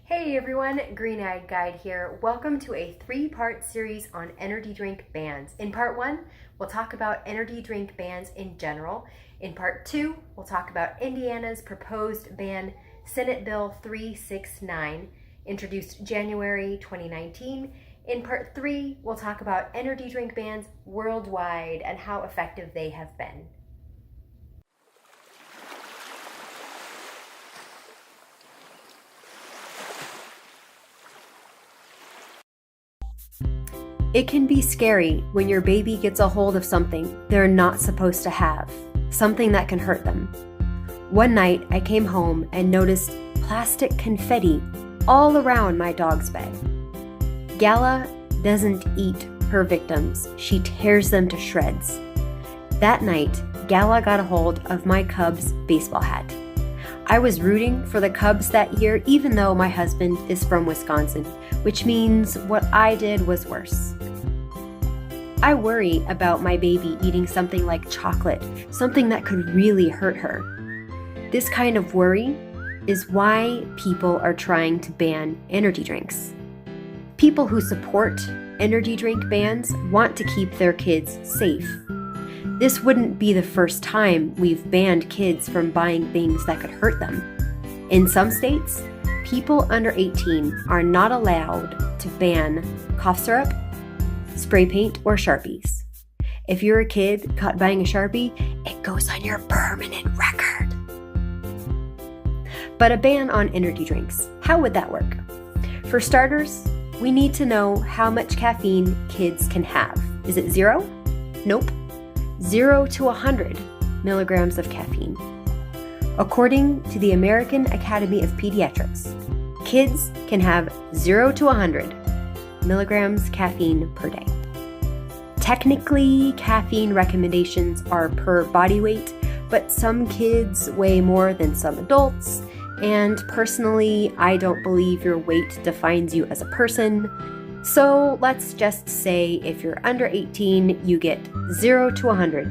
Hey everyone, Green-Eyed Guide here. Welcome to a 3-part series on energy drink bans. In part 1, we'll talk about energy drink bans in general. In part 2, we'll talk about Indiana's proposed ban, Senate Bill 369, introduced January 2019. In part 3, we'll talk about energy drink bans worldwide and how effective they have been. It can be scary when your baby gets a hold of something they're not supposed to have, something that can hurt them. One night, I came home and noticed plastic confetti all around my dog's bed. Gala doesn't eat her victims, she tears them to shreds. That night, Gala got a hold of my Cubs baseball hat. I was rooting for the Cubs that year, even though my husband is from Wisconsin, which means what I did was worse. I worry about my baby eating something like chocolate, something that could really hurt her. This kind of worry is why people are trying to ban energy drinks. People who support energy drink bans want to keep their kids safe. This wouldn't be the first time we've banned kids from buying things that could hurt them. In some states, people under 18 are not allowed to ban cough syrup, spray paint, or Sharpies. If you're a kid caught buying a Sharpie, it goes on your permanent record. But a ban on energy drinks, how would that work? For starters, we need to know how much caffeine kids can have. Is it 0? Nope. 0 to 100 milligrams of caffeine. According to the American Academy of Pediatrics, kids can have 0 to 100 milligrams caffeine per day. Technically, caffeine recommendations are per body weight, but some kids weigh more than some adults, and personally, I don't believe your weight defines you as a person. So let's just say if you're under 18, you get 0 to 100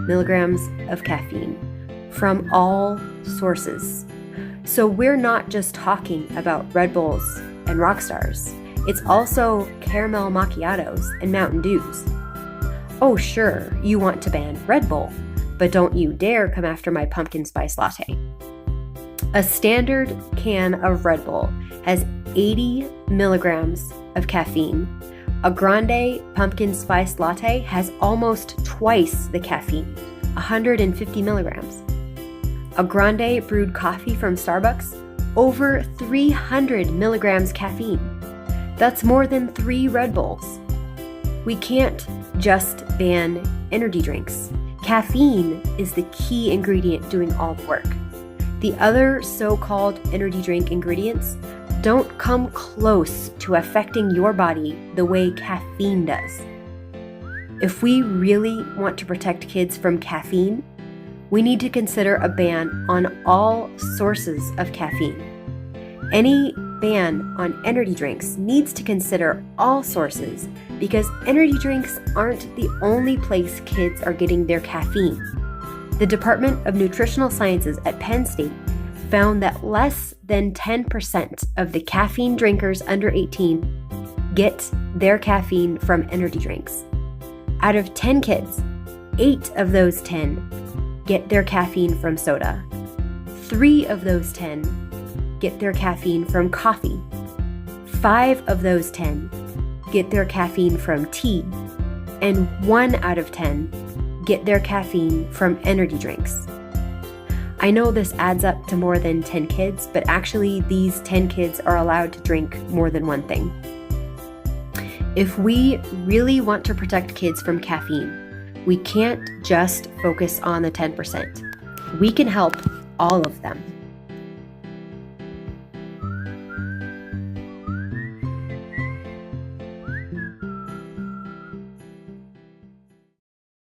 milligrams of caffeine from all sources. So we're not just talking about Red Bulls and Rockstars. It's also caramel macchiatos and Mountain Dews. Oh sure, you want to ban Red Bull, but don't you dare come after my pumpkin spice latte. A standard can of Red Bull has 80 milligrams of caffeine. A grande pumpkin spice latte has almost twice the caffeine, 150 milligrams. A grande brewed coffee from Starbucks, over 300 milligrams caffeine. That's more than 3 Red Bulls. We can't just ban energy drinks. Caffeine is the key ingredient doing all the work. The other so-called energy drink ingredients don't come close to affecting your body the way caffeine does. If we really want to protect kids from caffeine, we need to consider a ban on all sources of caffeine. Any ban on energy drinks needs to consider all sources because energy drinks aren't the only place kids are getting their caffeine. The Department of Nutritional Sciences at Penn State found that less than 10% of the caffeine drinkers under 18 get their caffeine from energy drinks. Out of 10 kids, 8 of those 10 get their caffeine from soda. 3 of those 10 get their caffeine from coffee. 5 of those 10 get their caffeine from tea. And 1 out of 10 get their caffeine from energy drinks. I know this adds up to more than 10 kids, but actually these 10 kids are allowed to drink more than one thing. If we really want to protect kids from caffeine, we can't just focus on the 10%. We can help all of them.